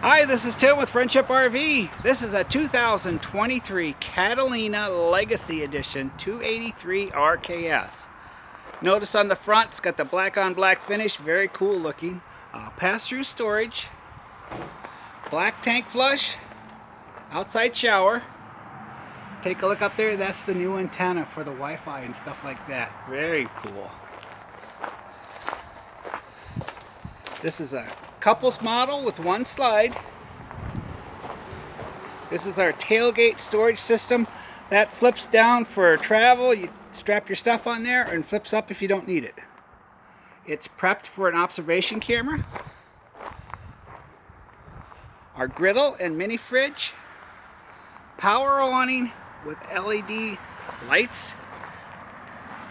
Hi, this is Tim with Friendship RV. This is a 2023 Catalina Legacy Edition 283 RKS. Notice on the front, it's got the black on black finish, very cool looking. Pass-through storage, black tank flush, outside shower. Take a look up there, that's the new antenna for the Wi-Fi and stuff like that. Very cool. This is a couples model with one slide. This is our tailgate storage system. That flips down for travel. You strap your stuff on there and flips up if you don't need it. It's prepped for an observation camera. Our griddle and mini fridge. Power awning with LED lights.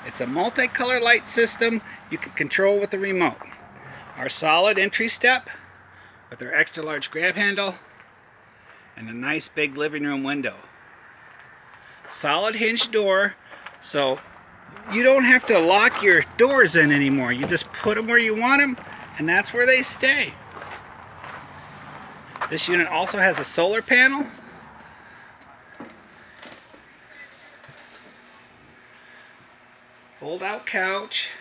It's a multicolor light system you can control with the remote. Our solid entry step with our extra large grab handle and a nice big living room window. Solid hinge door, so you don't have to lock your doors in anymore. You just put them where you want them and that's where they stay. This unit also has a solar panel. Fold out couch.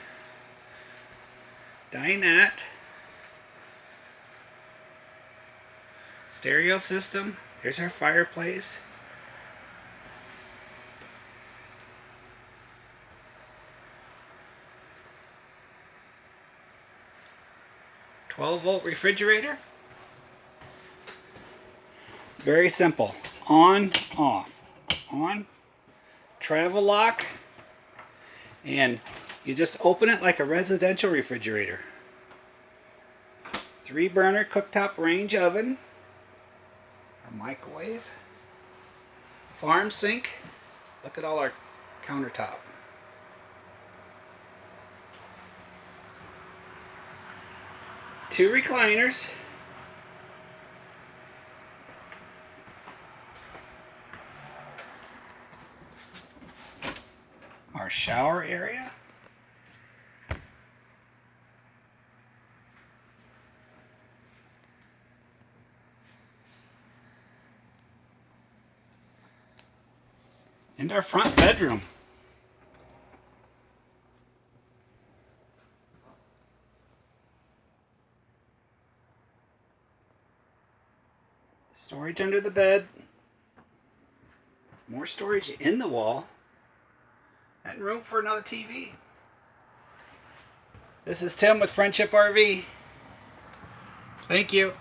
Dinette, stereo system. Here's our fireplace. "12-volt refrigerator. Very simple. On, off. On. Travel lock. And you just open it like a residential refrigerator. 3-burner cooktop range oven. A microwave. Farm sink. Look at all our countertop. Two recliners. Our shower area. And our front bedroom. Storage under the bed. More storage in the wall. And room for another TV. This is Tim with Friendship RV. Thank you.